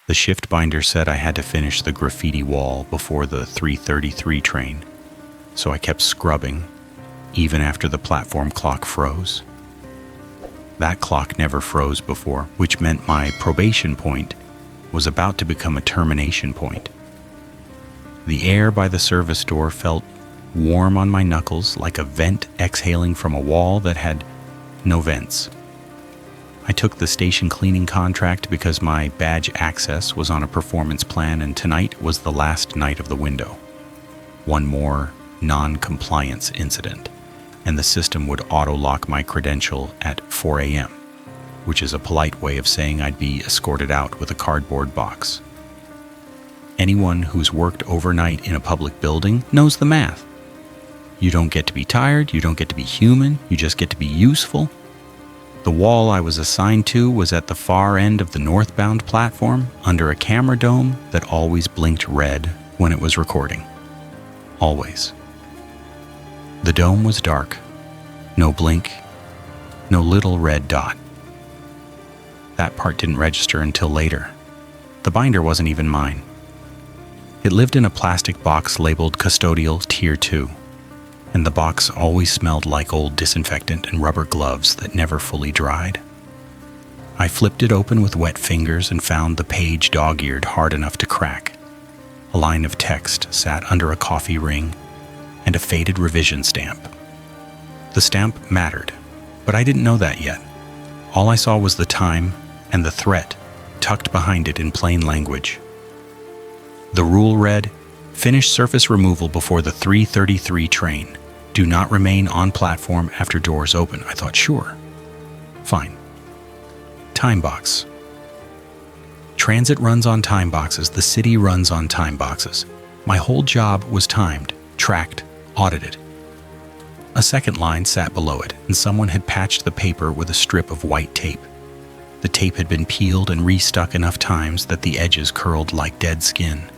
The shift binder said I had to finish the graffiti wall before the 3:33 train, so I kept scrubbing, even after the platform clock froze. That clock never froze before, which meant my probation point was about to become a termination point. The air by the service door felt warm on my knuckles, like a vent exhaling from a wall that had no vents. I took the station cleaning contract because my badge access was on a performance plan, and tonight was the last night of the window. One more non-compliance incident, and the system would auto-lock my credential at 4 a.m., which is a polite way of saying I'd be escorted out with a cardboard box. Anyone who's worked overnight in a public building knows the math. You don't get to be tired, you don't get to be human, you just get to be useful. The wall I was assigned to was at the far end of the northbound platform, under a camera dome that always blinked red when it was recording. Always. The dome was dark. No blink. No little red dot. That part didn't register until later. The binder wasn't even mine. It lived in a plastic box labeled Custodial Tier 2. And the box always smelled like old disinfectant and rubber gloves that never fully dried. I flipped it open with wet fingers and found the page dog-eared hard enough to crack. A line of text sat under a coffee ring and a faded revision stamp. The stamp mattered, but I didn't know that yet. All I saw was the time and the threat tucked behind it in plain language. The rule read, "Finish surface removal before the 3:33 train. Do not remain on platform after doors open." I thought, sure. Fine. Time box. Transit runs on time boxes. The city runs on time boxes. My whole job was timed, tracked, audited. A second line sat below it, and someone had patched the paper with a strip of white tape. The tape had been peeled and restuck enough times that the edges curled like dead skin.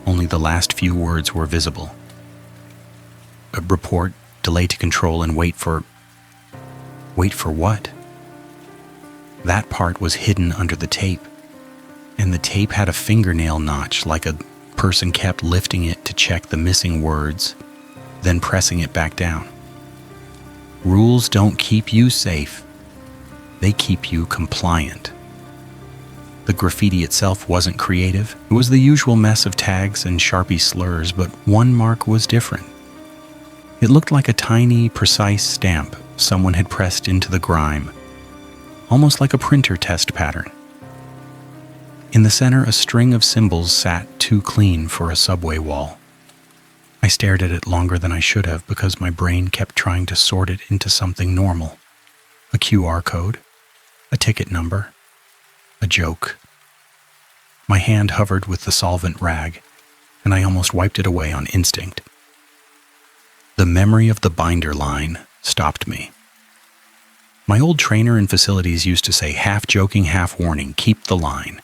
Only the last few words were visible. Report, delay to control, and wait for... Wait for what? That part was hidden under the tape, and the tape had a fingernail notch, like a person kept lifting it to check the missing words, then pressing it back down. Rules don't keep you safe. They keep you compliant. The graffiti itself wasn't creative. It was the usual mess of tags and Sharpie slurs, but one mark was different. It looked like a tiny, precise stamp someone had pressed into the grime, almost like a printer test pattern. In the center, a string of symbols sat too clean for a subway wall. I stared at it longer than I should have because my brain kept trying to sort it into something normal. A QR code, a ticket number, a joke. My hand hovered with the solvent rag, and I almost wiped it away on instinct. The memory of the binder line stopped me. My old trainer in facilities used to say, half joking, half warning, keep the line.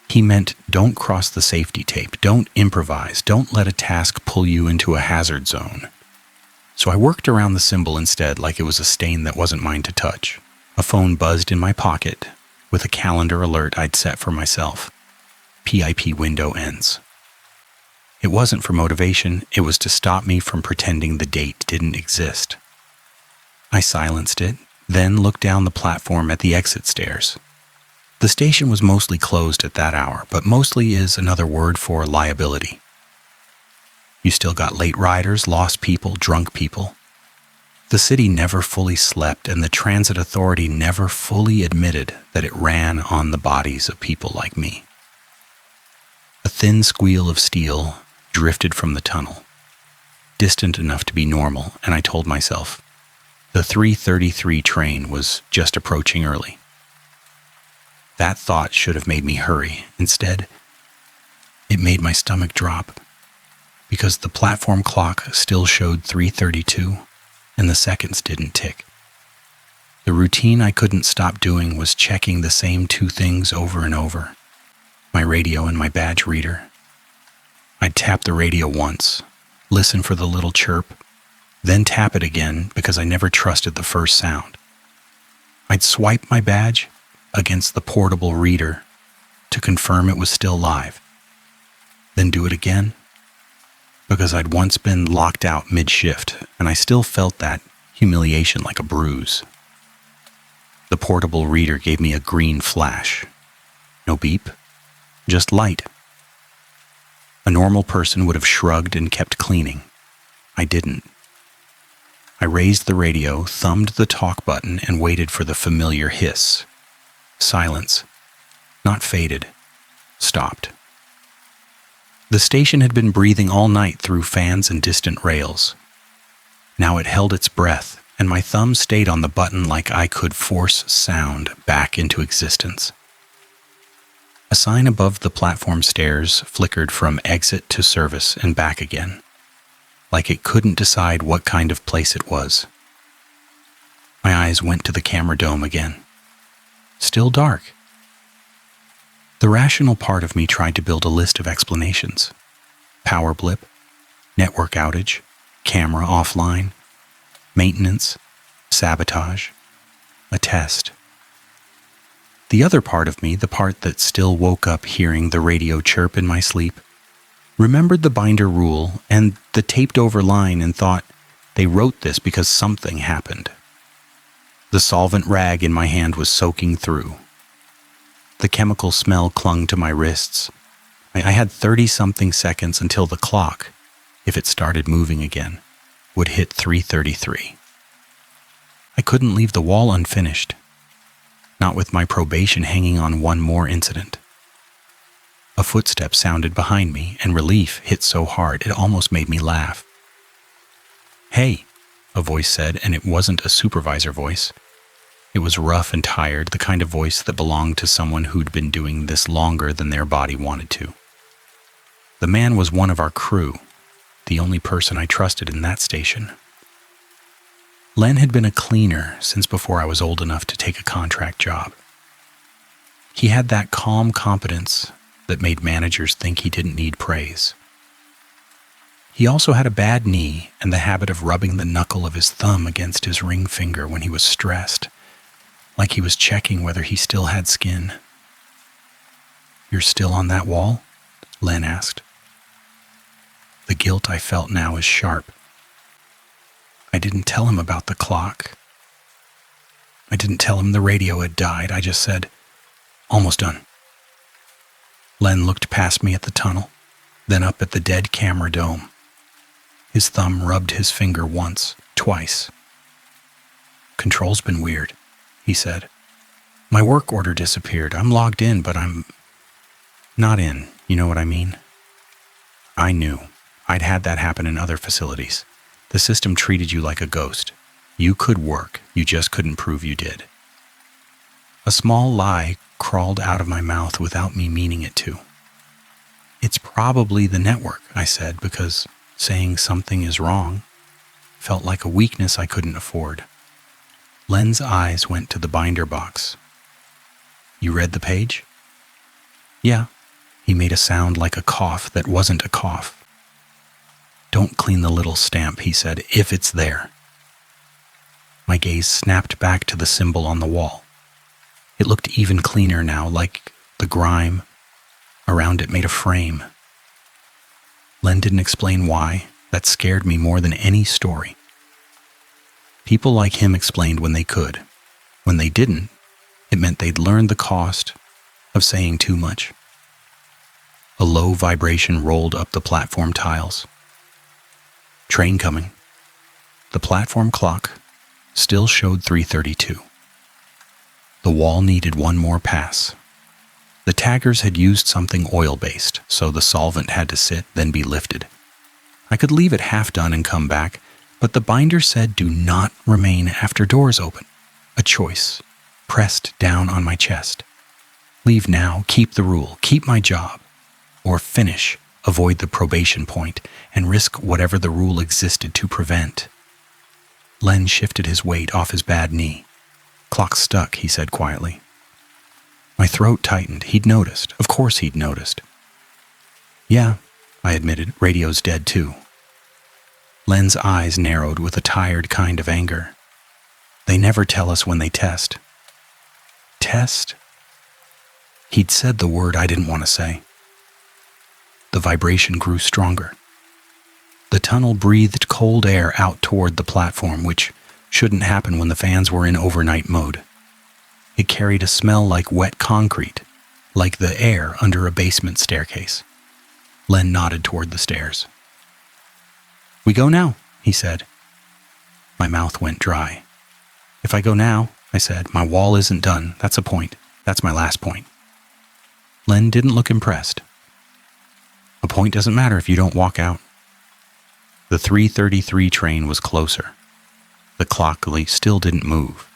He meant don't cross the safety tape, don't improvise, don't let a task pull you into a hazard zone. So I worked around the symbol instead like it was a stain that wasn't mine to touch. A phone buzzed in my pocket with a calendar alert I'd set for myself. PIP window ends. It wasn't for motivation, it was to stop me from pretending the date didn't exist. I silenced it, then looked down the platform at the exit stairs. The station was mostly closed at that hour, but mostly is another word for liability. You still got late riders, lost people, drunk people. The city never fully slept, and the transit authority never fully admitted that it ran on the bodies of people like me. A thin squeal of steel drifted from the tunnel, distant enough to be normal, and I told myself, the 3:33 train was just approaching early. That thought should have made me hurry. Instead, it made my stomach drop, because the platform clock still showed 3:32, and the seconds didn't tick. The routine I couldn't stop doing was checking the same two things over and over, my radio and my badge reader. I'd tap the radio once, listen for the little chirp, then tap it again because I never trusted the first sound. I'd swipe my badge against the portable reader, to confirm it was still live, then do it again, because I'd once been locked out mid-shift, and I still felt that humiliation like a bruise. The portable reader gave me a green flash. No beep, just light. A normal person would have shrugged and kept cleaning. I didn't. I raised the radio, thumbed the talk button, and waited for the familiar hiss. Silence. Not faded. Stopped. The station had been breathing all night through fans and distant rails. Now it held its breath, and my thumb stayed on the button like I could force sound back into existence. A sign above the platform stairs flickered from exit to service and back again, like it couldn't decide what kind of place it was. My eyes went to the camera dome again. Still dark. The rational part of me tried to build a list of explanations. Power blip, network outage, camera offline, maintenance, sabotage, a test. The other part of me, the part that still woke up hearing the radio chirp in my sleep, remembered the binder rule and the taped over line and thought they wrote this because something happened. The solvent rag in my hand was soaking through. The chemical smell clung to my wrists. I had 30-something seconds until the clock, if it started moving again, would hit 3:33. I couldn't leave the wall unfinished, not with my probation hanging on one more incident. A footstep sounded behind me, and relief hit so hard it almost made me laugh. "Hey," a voice said, and it wasn't a supervisor voice. It was rough and tired, the kind of voice that belonged to someone who'd been doing this longer than their body wanted to. The man was one of our crew, the only person I trusted in that station. Len had been a cleaner since before I was old enough to take a contract job. He had that calm competence that made managers think he didn't need praise. He also had a bad knee and the habit of rubbing the knuckle of his thumb against his ring finger when he was stressed, like he was checking whether he still had skin. "You're still on that wall?" Len asked. The guilt I felt now is sharp. I didn't tell him about the clock. I didn't tell him the radio had died. I just said, "Almost done." Len looked past me at the tunnel, then up at the dead camera dome. His thumb rubbed his finger once, twice. "Control's been weird," he said. "My work order disappeared. I'm logged in, but I'm not in. You know what I mean?" I knew. I'd had that happen in other facilities. The system treated you like a ghost. You could work, you just couldn't prove you did. A small lie crawled out of my mouth without me meaning it to. "It's probably the network," I said, because saying something is wrong felt like a weakness I couldn't afford. Len's eyes went to the binder box. "You read the page?" "Yeah." He made a sound like a cough that wasn't a cough. "Don't clean the little stamp," he said, "if it's there." My gaze snapped back to the symbol on the wall. It looked even cleaner now, like the grime around it made a frame. Len didn't explain why. That scared me more than any story. People like him explained when they could. When they didn't, it meant they'd learned the cost of saying too much. A low vibration rolled up the platform tiles. Train coming. The platform clock still showed 3:32. The wall needed one more pass. The taggers had used something oil-based, so the solvent had to sit, then be lifted. I could leave it half done and come back, but the binder said do not remain after doors open. A choice, pressed down on my chest. Leave now, keep the rule, keep my job. Or finish, avoid the probation point, and risk whatever the rule existed to prevent. Len shifted his weight off his bad knee. "Clock stuck," he said quietly. My throat tightened. He'd noticed. Of course he'd noticed. "Yeah," I admitted, "radio's dead too." Len's eyes narrowed with a tired kind of anger. "They never tell us when they test." "Test?" He'd said the word I didn't want to say. The vibration grew stronger. The tunnel breathed cold air out toward the platform, which shouldn't happen when the fans were in overnight mode. It carried a smell like wet concrete, like the air under a basement staircase. Len nodded toward the stairs. "We go now," he said. My mouth went dry. "If I go now," I said, "my wall isn't done. That's a point. That's my last point." Len didn't look impressed. "A point doesn't matter if you don't walk out." The 3:33 train was closer. The clock still didn't move.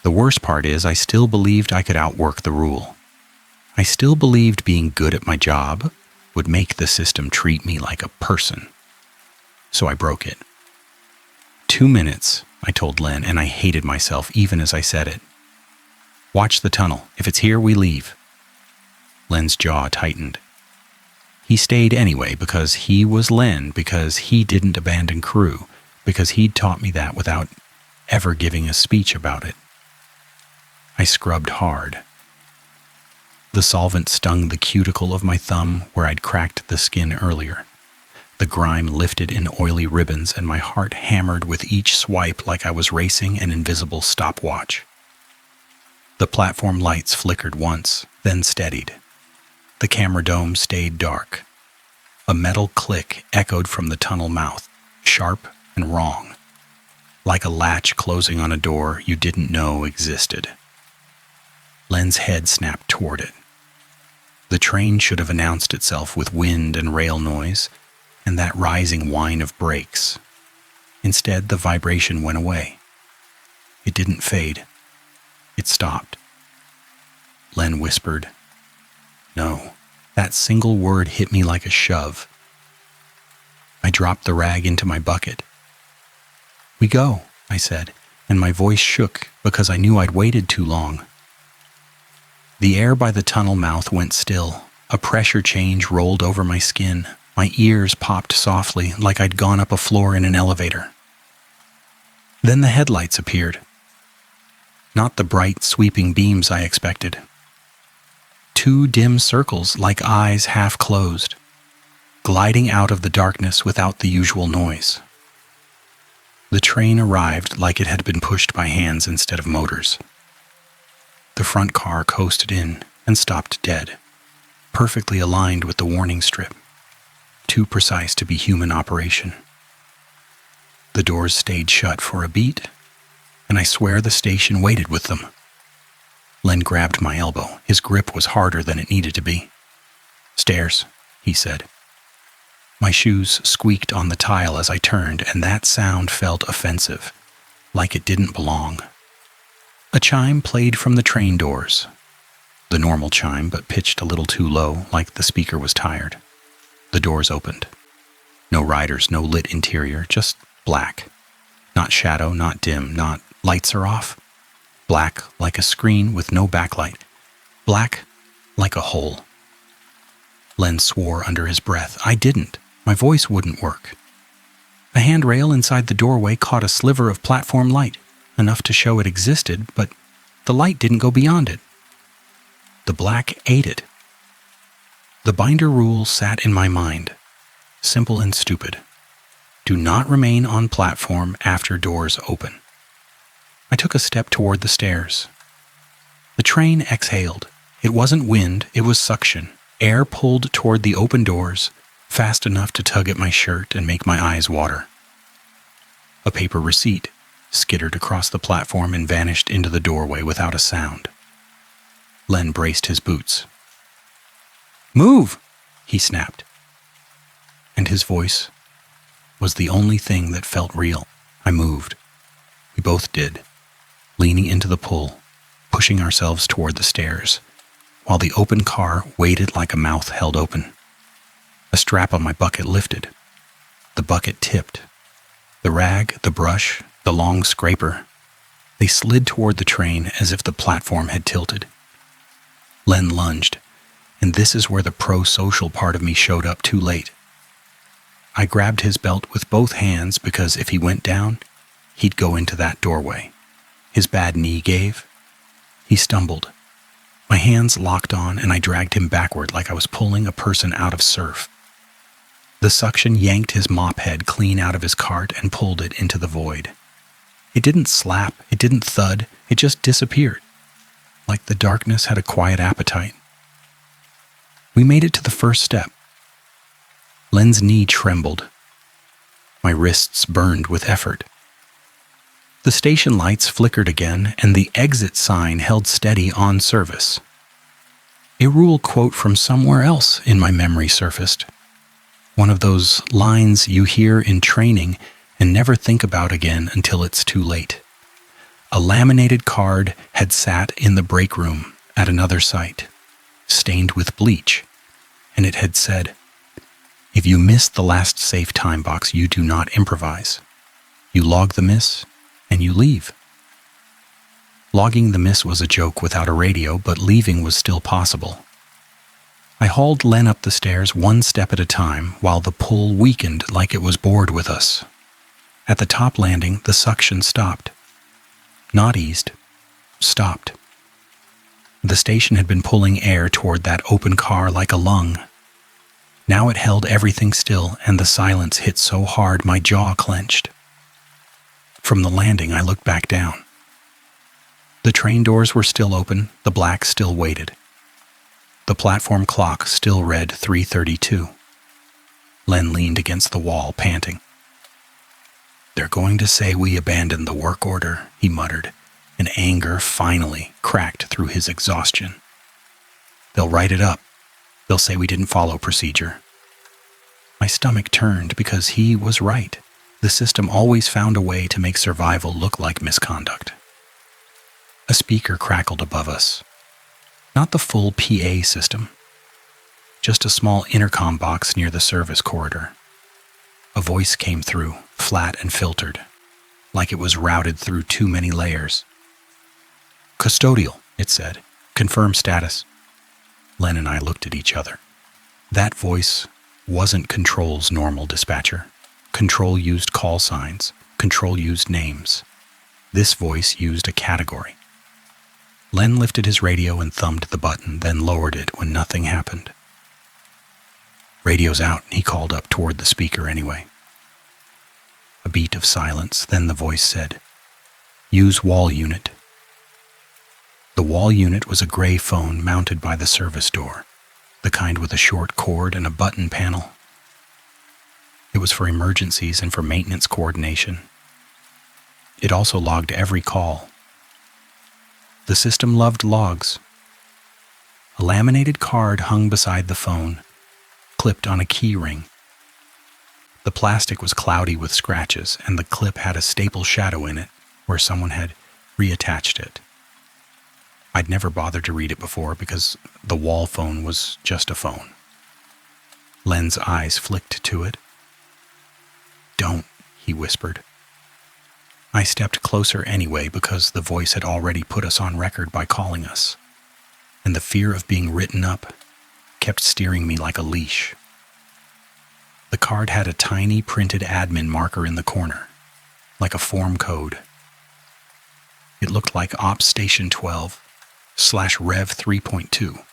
The worst part is I still believed I could outwork the rule. I still believed being good at my job would make the system treat me like a person. So I broke it. 2 minutes, I told Len, and I hated myself even as I said it. "Watch the tunnel. If it's here, we leave." Len's jaw tightened. He stayed anyway because he was Len, because he didn't abandon crew, because he'd taught me that without ever giving a speech about it. I scrubbed hard. The solvent stung the cuticle of my thumb where I'd cracked the skin earlier. The grime lifted in oily ribbons, and my heart hammered with each swipe like I was racing an invisible stopwatch. The platform lights flickered once, then steadied. The camera dome stayed dark. A metal click echoed from the tunnel mouth, sharp and wrong, like a latch closing on a door you didn't know existed. Len's head snapped toward it. The train should have announced itself with wind and rail noise, and that rising whine of brakes. Instead, the vibration went away. It didn't fade. It stopped. Len whispered, "No." That single word hit me like a shove. I dropped the rag into my bucket. "We go," I said, and my voice shook because I knew I'd waited too long. The air by the tunnel mouth went still. A pressure change rolled over my skin. My ears popped softly, like I'd gone up a floor in an elevator. Then the headlights appeared. Not the bright, sweeping beams I expected. 2 dim circles like eyes half closed, gliding out of the darkness without the usual noise. The train arrived like it had been pushed by hands instead of motors. The front car coasted in and stopped dead, perfectly aligned with the warning strip, too precise to be human operation. The doors stayed shut for a beat, and I swear the station waited with them. Len grabbed my elbow. His grip was harder than it needed to be. "Stairs," he said. My shoes squeaked on the tile as I turned, and that sound felt offensive, like it didn't belong. A chime played from the train doors. The normal chime, but pitched a little too low, like the speaker was tired. The doors opened. No riders, no lit interior, just black. Not shadow, not dim, not lights are off. Black like a screen with no backlight. Black like a hole. Len swore under his breath. I didn't. My voice wouldn't work. A handrail inside the doorway caught a sliver of platform light, enough to show it existed, but the light didn't go beyond it. The black ate it. The binder rule sat in my mind, simple and stupid. Do not remain on platform after doors open. I took a step toward the stairs. The train exhaled. It wasn't wind, it was suction. Air pulled toward the open doors, fast enough to tug at my shirt and make my eyes water. A paper receipt skittered across the platform and vanished into the doorway without a sound. Len braced his boots. "Move!" he snapped. And his voice was the only thing that felt real. I moved. We both did, leaning into the pull, pushing ourselves toward the stairs, while the open car waited like a mouth held open. A strap on my bucket lifted. The bucket tipped. The rag, the brush, the long scraper, they slid toward the train as if the platform had tilted. Len lunged, and this is where the pro-social part of me showed up too late. I grabbed his belt with both hands because if he went down, he'd go into that doorway. His bad knee gave. He stumbled. My hands locked on and I dragged him backward like I was pulling a person out of surf. The suction yanked his mop head clean out of his cart and pulled it into the void. It didn't slap, it didn't thud, it just disappeared, like the darkness had a quiet appetite. We made it to the first step. Len's knee trembled. My wrists burned with effort. The station lights flickered again, and the exit sign held steady on service. A rule quote from somewhere else in my memory surfaced. One of those lines you hear in training and never think about again until it's too late. A laminated card had sat in the break room at another site, stained with bleach, and it had said, "If you miss the last safe time box, you do not improvise. You log the miss, and you leave." Logging the miss was a joke without a radio, but leaving was still possible. I hauled Len up the stairs one step at a time while the pull weakened like it was bored with us. At the top landing, the suction stopped. Not eased, stopped. The station had been pulling air toward that open car like a lung. Now it held everything still, and the silence hit so hard my jaw clenched. From the landing, I looked back down. The train doors were still open, the black still waited. The platform clock still read 3:32. Len leaned against the wall, panting. "They're going to say we abandoned the work order," he muttered, and anger finally cracked through his exhaustion. "They'll write it up. They'll say we didn't follow procedure." My stomach turned because he was right. The system always found a way to make survival look like misconduct. A speaker crackled above us. Not the full PA system. Just a small intercom box near the service corridor. A voice came through, flat and filtered, like it was routed through too many layers. "Custodial," it said. "Confirm status." Len and I looked at each other. That voice wasn't Control's normal dispatcher. Control used call signs. Control used names. This voice used a category. Len lifted his radio and thumbed the button, then lowered it when nothing happened. "Radio's out," he called up toward the speaker anyway. A beat of silence, then the voice said, "Use wall unit." The wall unit was a gray phone mounted by the service door, the kind with a short cord and a button panel. It was for emergencies and for maintenance coordination. It also logged every call. The system loved logs. A laminated card hung beside the phone, clipped on a key ring. The plastic was cloudy with scratches, and the clip had a staple shadow in it where someone had reattached it. I'd never bothered to read it before because the wall phone was just a phone. Len's eyes flicked to it. "Don't," he whispered. I stepped closer anyway because the voice had already put us on record by calling us, and the fear of being written up kept steering me like a leash. The card had a tiny printed admin marker in the corner, like a form code. It looked like Ops Station 12/Rev 3.2,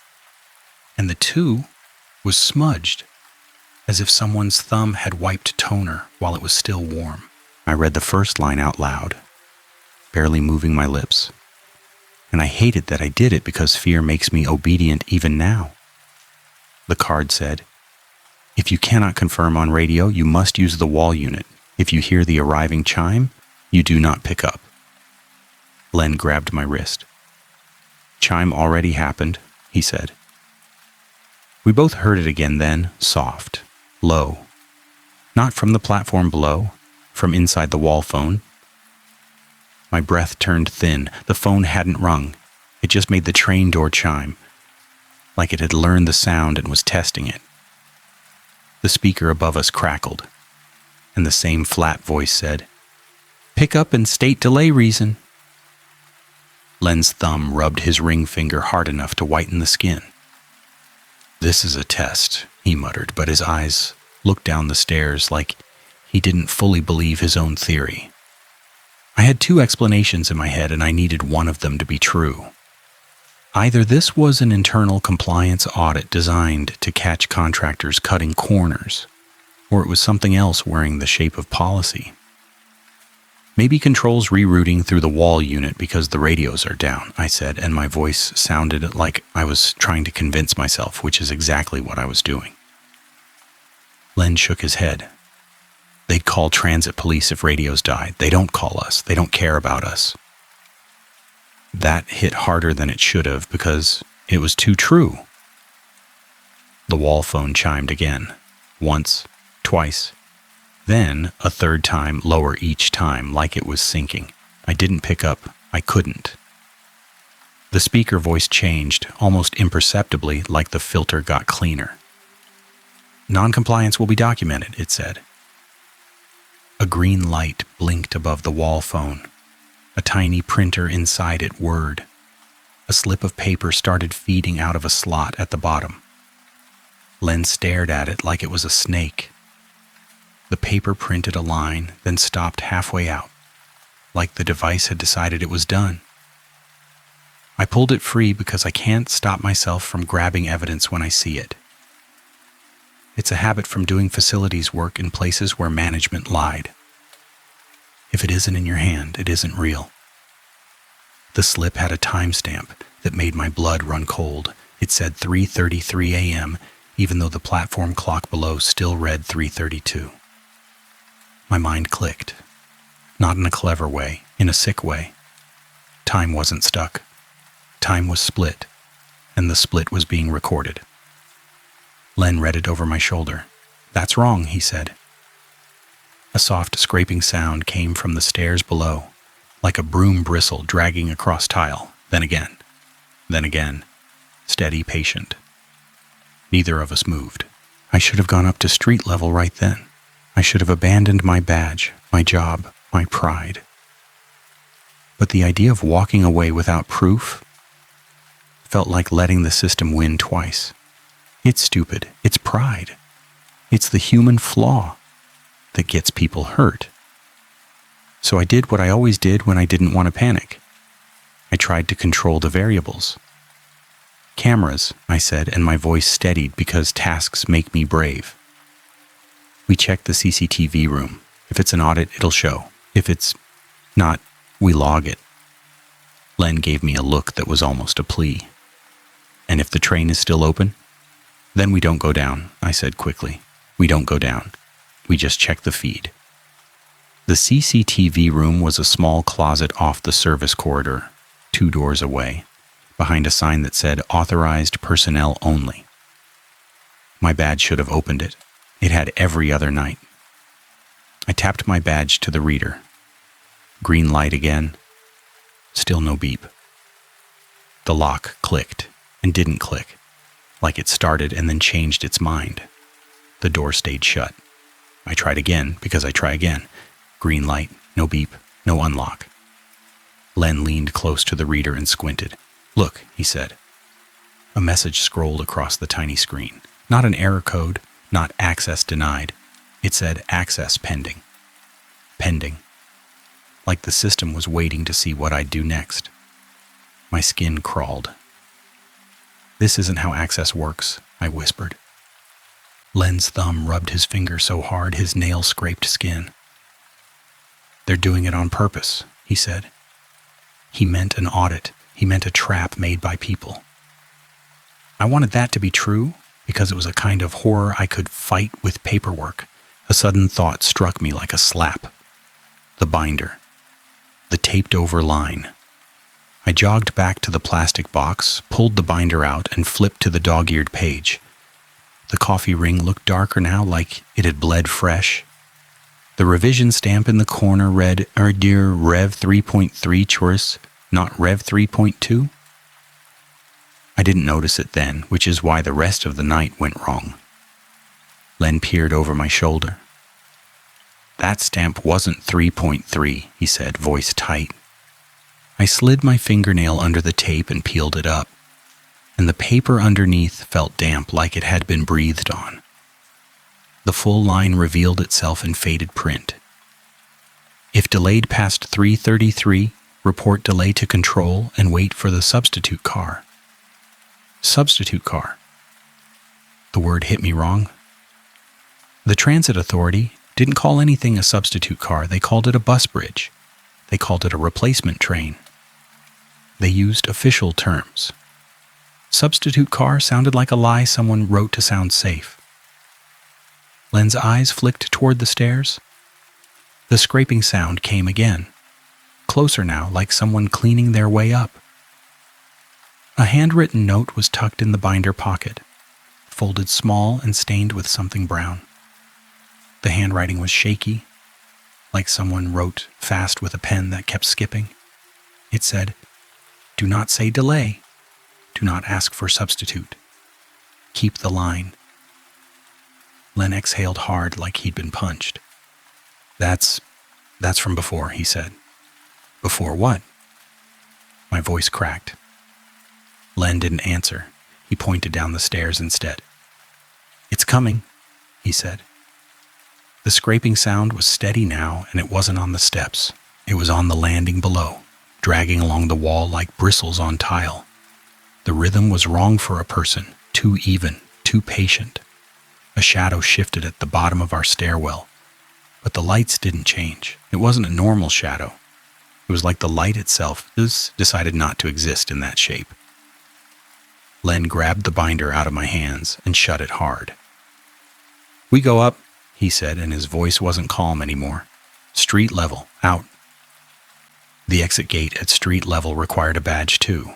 and the 2 was smudged, as if someone's thumb had wiped toner while it was still warm. I read the first line out loud, barely moving my lips, and I hated that I did it because fear makes me obedient even now. The card said, "If you cannot confirm on radio, you must use the wall unit. If you hear the arriving chime, you do not pick up." Len grabbed my wrist. "Chime already happened," he said. We both heard it again then, soft, low. Not from the platform below, from inside the wall phone. My breath turned thin. The phone hadn't rung. It just made the train door chime, like it had learned the sound and was testing it. The speaker above us crackled, and the same flat voice said, "Pick up and state delay reason." Len's thumb rubbed his ring finger hard enough to whiten the skin. "This is a test," he muttered, but his eyes looked down the stairs like he didn't fully believe his own theory. I had two explanations in my head, and I needed one of them to be true. Either this was an internal compliance audit designed to catch contractors cutting corners, or it was something else wearing the shape of policy. Maybe controls rerouting through the wall unit because the radios are down, I said, and my voice sounded like I was trying to convince myself, which is exactly what I was doing. Len shook his head. They'd call transit police if radios died. They don't call us. They don't care about us. That hit harder than it should have because it was too true. The wall phone chimed again. Once, twice, then a third time, lower each time, like it was syncing. I didn't pick up. I couldn't. The speaker voice changed, almost imperceptibly, like the filter got cleaner. Non-compliance will be documented, it said. A green light blinked above the wall phone. A tiny printer inside it whirred. A slip of paper started feeding out of a slot at the bottom. Len stared at it like it was a snake. The paper printed a line, then stopped halfway out, like the device had decided it was done. I pulled it free because I can't stop myself from grabbing evidence when I see it. It's a habit from doing facilities work in places where management lied. If it isn't in your hand, it isn't real. The slip had a timestamp that made my blood run cold. It said 3:33 a.m., even though the platform clock below still read 3:32. My mind clicked. Not in a clever way, in a sick way. Time wasn't stuck. Time was split, and the split was being recorded. Len read it over my shoulder. That's wrong, he said. A soft scraping sound came from the stairs below, like a broom bristle dragging across tile, then again, steady, patient. Neither of us moved. I should have gone up to street level right then. I should have abandoned my badge, my job, my pride. But the idea of walking away without proof felt like letting the system win twice. It's stupid. It's pride. It's the human flaw that gets people hurt. So I did what I always did when I didn't want to panic. I tried to control the variables. Cameras, I said, and my voice steadied because tasks make me brave. We check the CCTV room. If it's an audit, it'll show. If it's not, we log it. Len gave me a look that was almost a plea. And if the train is still open? Then we don't go down, I said quickly. We don't go down. We just check the feed. The CCTV room was a small closet off the service corridor, 2 doors away, behind a sign that said authorized personnel only. My badge should have opened it. It had every other night. I tapped my badge to the reader. Green light again. Still no beep. The lock clicked and didn't click, like it started and then changed its mind. The door stayed shut. I tried again because I try again. Green light, no beep, no unlock. Len leaned close to the reader and squinted. Look, he said. A message scrolled across the tiny screen. Not an error code, not access denied. It said access pending. Pending. Like the system was waiting to see what I'd do next. My skin crawled. This isn't how access works, I whispered. Len's thumb rubbed his finger so hard his nail scraped skin. They're doing it on purpose, he said. He meant an audit. He meant a trap made by people. I wanted that to be true because it was a kind of horror I could fight with paperwork. A sudden thought struck me like a slap. The binder. The taped-over line. I jogged back to the plastic box, pulled the binder out, and flipped to the dog-eared page. The coffee ring looked darker now, like it had bled fresh. The revision stamp in the corner read, dear Rev 3.3 choice, not Rev 3.2. I didn't notice it then, which is why the rest of the night went wrong. Len peered over my shoulder. That stamp wasn't 3.3, he said, voice tight. I slid my fingernail under the tape and peeled it up, and the paper underneath felt damp like it had been breathed on. The full line revealed itself in faded print. If delayed past 3:33, report delay to control and wait for the substitute car. Substitute car. The word hit me wrong. The transit authority didn't call anything a substitute car. They called it a bus bridge. They called it a replacement train. They used official terms. Substitute car sounded like a lie someone wrote to sound safe. Len's eyes flicked toward the stairs. The scraping sound came again, closer now, like someone cleaning their way up. A handwritten note was tucked in the binder pocket, folded small and stained with something brown. The handwriting was shaky, like someone wrote fast with a pen that kept skipping. It said, "Do not say delay. Do not ask for substitute. Keep the line." Len exhaled hard like he'd been punched. That's from before," he said. "Before what?" My voice cracked. Len didn't answer. He pointed down the stairs instead. "It's coming," he said. The scraping sound was steady now, and it wasn't on the steps. It was on the landing below, dragging along the wall like bristles on tile. The rhythm was wrong for a person, too even, too patient. A shadow shifted at the bottom of our stairwell, but the lights didn't change. It wasn't a normal shadow. It was like the light itself just decided not to exist in that shape. Len grabbed the binder out of my hands and shut it hard. "We go up," he said, and his voice wasn't calm anymore. "Street level, out." The exit gate at street level required a badge too,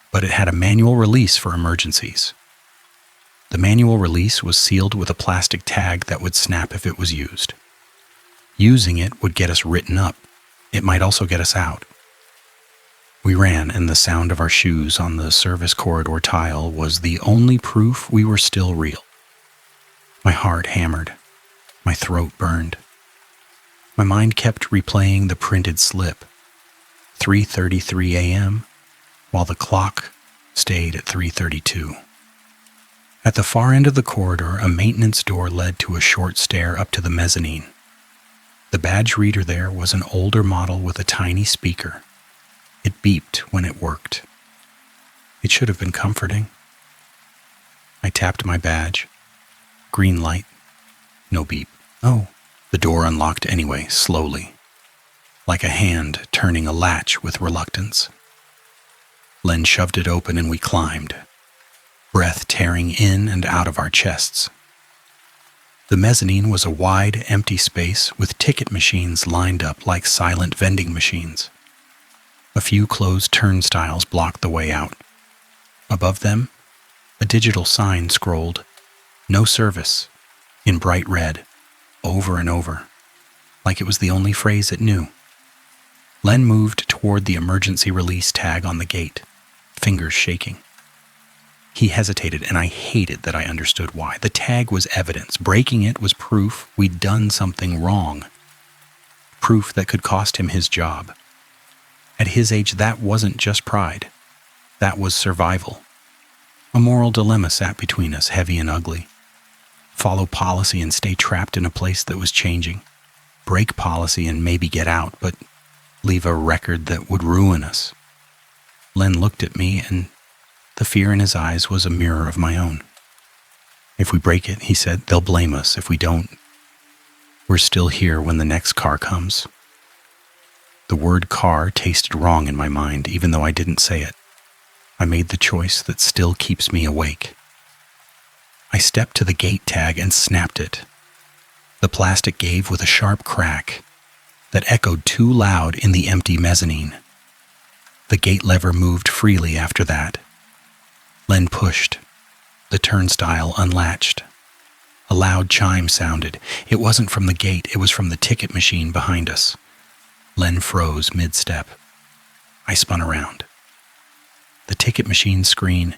but it had a manual release for emergencies. The manual release was sealed with a plastic tag that would snap if it was used. Using it would get us written up. It might also get us out. We ran, and the sound of our shoes on the service corridor tile was the only proof we were still real. My heart hammered. My throat burned. My mind kept replaying the printed slip. 3:33 a.m., while the clock stayed at 3:32. At the far end of the corridor, a maintenance door led to a short stair up to the mezzanine. The badge reader there was an older model with a tiny speaker. It beeped when it worked. It should have been comforting. I tapped my badge. Green light. No beep. Oh, the door unlocked anyway, slowly, like a hand turning a latch with reluctance. Len shoved it open and we climbed, breath tearing in and out of our chests. The mezzanine was a wide, empty space with ticket machines lined up like silent vending machines. A few closed turnstiles blocked the way out. Above them, a digital sign scrolled, "No service," in bright red, over and over, like it was the only phrase it knew. Len moved toward the emergency release tag on the gate, fingers shaking. He hesitated, and I hated that I understood why. The tag was evidence. Breaking it was proof we'd done something wrong. Proof that could cost him his job. At his age, that wasn't just pride. That was survival. A moral dilemma sat between us, heavy and ugly. Follow policy and stay trapped in a place that was changing. Break policy and maybe get out, but leave a record that would ruin us. Len looked at me, and the fear in his eyes was a mirror of my own. "If we break it," he said, "they'll blame us. If we don't, we're still here when the next car comes." The word car tasted wrong in my mind, even though I didn't say it. I made the choice that still keeps me awake. I stepped to the gate tag and snapped it. The plastic gave with a sharp crack that echoed too loud in the empty mezzanine. The gate lever moved freely after that. Len pushed. The turnstile unlatched. A loud chime sounded. It wasn't from the gate, it was from the ticket machine behind us. Len froze mid-step. I spun around. The ticket machine screen,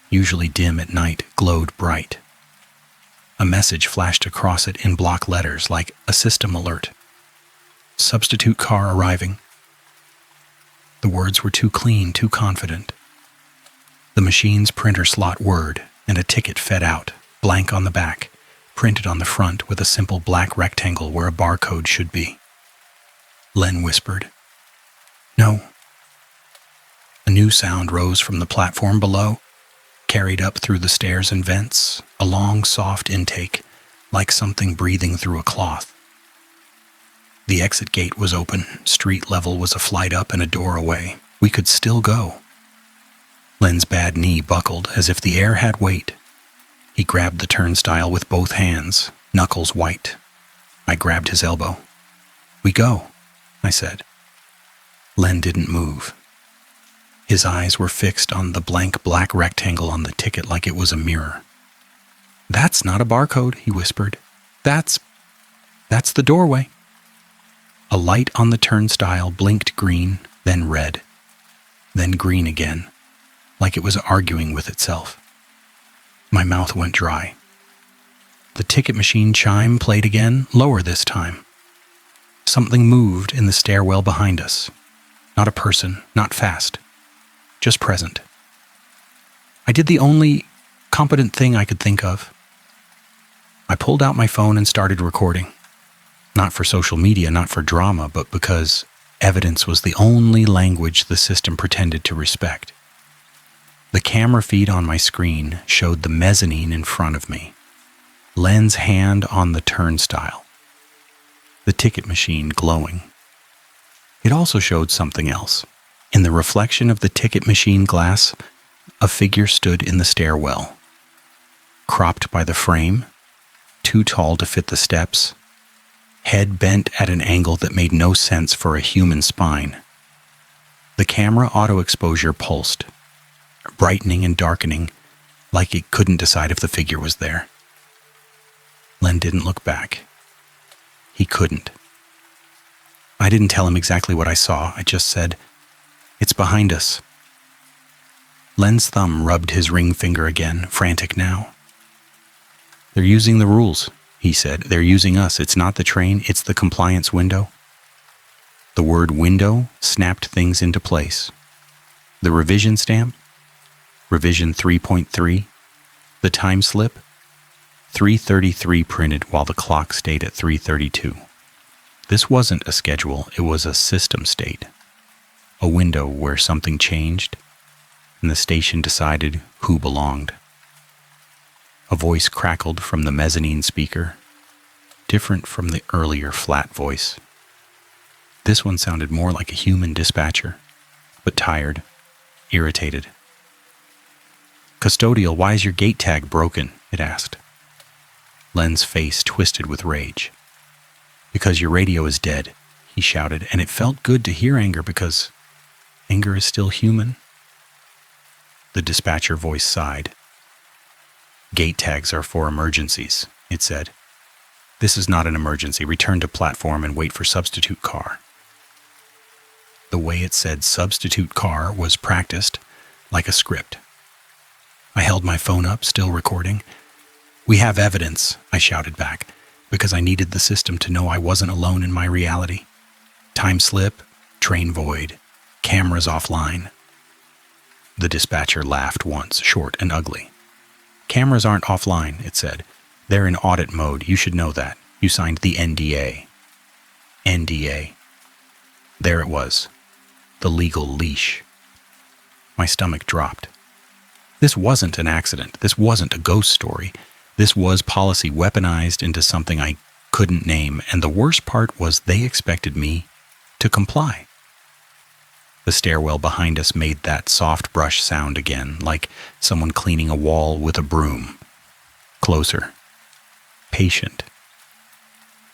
usually dim at night, glowed bright. A message flashed across it in block letters like a system alert. "Substitute car arriving." The words were too clean, too confident. The machine's printer slot word, and a ticket fed out, blank on the back, printed on the front with a simple black rectangle where a barcode should be. Len whispered, "No." A new sound rose from the platform below. carried up through the stairs and vents, a long, soft intake, like something breathing through a cloth. The exit gate was open, street level was a flight up and a door away. We could still go. Len's bad knee buckled as if the air had weight. He grabbed the turnstile with both hands, knuckles white. I grabbed his elbow. "We go," I said. Len didn't move. His eyes were fixed on the blank black rectangle on the ticket like it was a mirror. "That's not a barcode," he whispered. That's the doorway." A light on the turnstile blinked green, then red, then green again, like it was arguing with itself. My mouth went dry. The ticket machine chime played again, lower this time. Something moved in the stairwell behind us. Not a person, not fast, just present. I did the only competent thing I could think of. I pulled out my phone and started recording. Not for social media, not for drama, but because evidence was the only language the system pretended to respect. The camera feed on my screen showed the mezzanine in front of me. Len's hand on the turnstile. The ticket machine glowing. It also showed something else. In the reflection of the ticket machine glass, a figure stood in the stairwell. Cropped by the frame, too tall to fit the steps, head bent at an angle that made no sense for a human spine. The camera auto exposure pulsed, brightening and darkening, like it couldn't decide if the figure was there. Len didn't look back. He couldn't. I didn't tell him exactly what I saw. I just said, "It's behind us." Len's thumb rubbed his ring finger again, frantic now. "They're using the rules," he said. "They're using us. It's not the train, it's the compliance window." The word window snapped things into place. The revision stamp, revision 3.3, the time slip, 3:33 printed while the clock stayed at 3:32. This wasn't a schedule, it was a system state. A window where something changed, and the station decided who belonged. A voice crackled from the mezzanine speaker, different from the earlier flat voice. This one sounded more like a human dispatcher, but tired, irritated. "Custodial, why is your gate tag broken?" it asked. Len's face twisted with rage. "Because your radio is dead," he shouted, and it felt good to hear anger because anger is still human. The dispatcher voice sighed. "Gate tags are for emergencies," it said. "This is not an emergency. Return to platform and wait for substitute car." The way it said substitute car was practiced like a script. I held my phone up, still recording. "We have evidence," I shouted back, because I needed the system to know I wasn't alone in my reality. Time slip, train void, cameras offline. The dispatcher laughed once, short and ugly. "Cameras aren't offline," it said. "They're in audit mode. You should know that. You signed the NDA." NDA. There it was. The legal leash. My stomach dropped. This wasn't an accident. This wasn't a ghost story. This was policy weaponized into something I couldn't name, and the worst part was they expected me to comply. The stairwell behind us made that soft brush sound again, like someone cleaning a wall with a broom. Closer. Patient.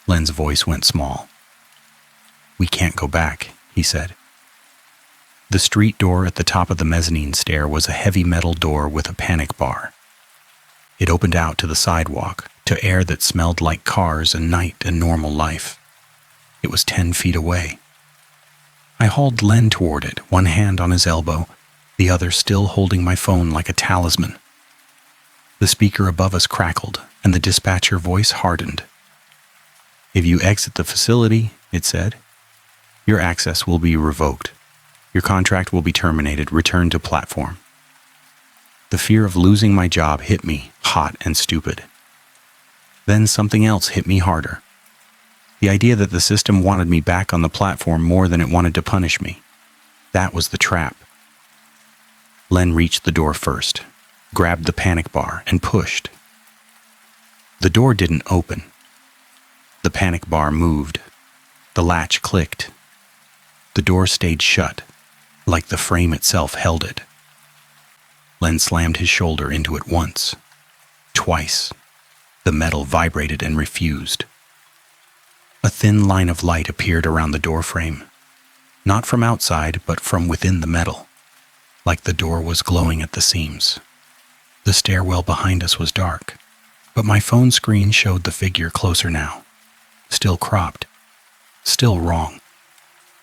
Len's voice went small. "We can't go back," he said. The street door at the top of the mezzanine stair was a heavy metal door with a panic bar. It opened out to the sidewalk, to air that smelled like cars and night and normal life. It was 10 feet away. I hauled Len toward it, one hand on his elbow, the other still holding my phone like a talisman. The speaker above us crackled, and the dispatcher voice hardened. "If you exit the facility," it said, "your access will be revoked. Your contract will be terminated. Return to platform." The fear of losing my job hit me, hot and stupid. Then something else hit me harder. The idea that the system wanted me back on the platform more than it wanted to punish me. That was the trap. Len reached the door first. grabbed the panic bar, and pushed. The door didn't open. The panic bar moved. The latch clicked. The door stayed shut, like the frame itself held it. Len slammed his shoulder into it once, twice. The metal vibrated and refused. A thin line of light appeared around the door frame, not from outside, but from within the metal, like the door was glowing at the seams. The stairwell behind us was dark, but my phone screen showed the figure closer now, still cropped, still wrong.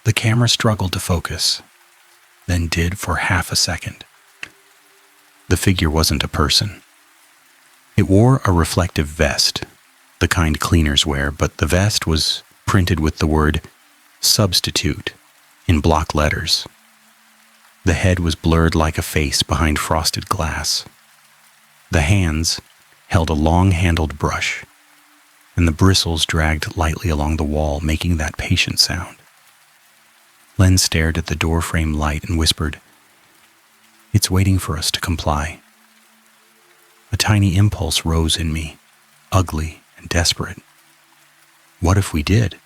The camera struggled to focus, then did for half a second. The figure wasn't a person. It wore a reflective vest, the kind cleaners wear, but the vest was printed with the word substitute in block letters. The head was blurred like a face behind frosted glass. The hands held a long-handled brush, and the bristles dragged lightly along the wall, making that patient sound. Len stared at the door frame light and whispered, "It's waiting for us to comply." A tiny impulse rose in me, ugly and desperate. What if we did?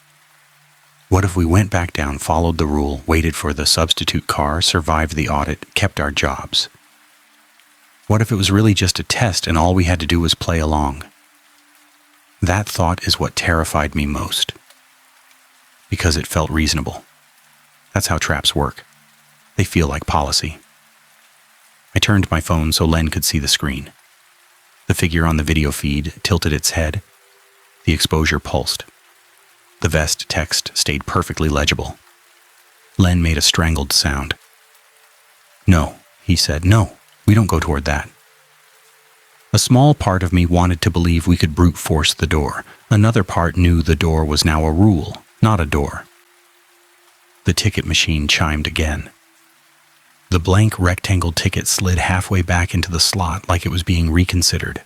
What if we went back down, followed the rule, waited for the substitute car, survived the audit, kept our jobs? What if it was really just a test and all we had to do was play along? That thought is what terrified me most, because it felt reasonable. That's how traps work. They feel like policy. I turned my phone so Len could see the screen. The figure on the video feed tilted its head. The exposure pulsed. The vest text stayed perfectly legible. Len made a strangled sound. "No," he said. "No, we don't go toward that." A small part of me wanted to believe we could brute force the door. Another part knew the door was now a rule, not a door. The ticket machine chimed again. The blank rectangle ticket slid halfway back into the slot like it was being reconsidered.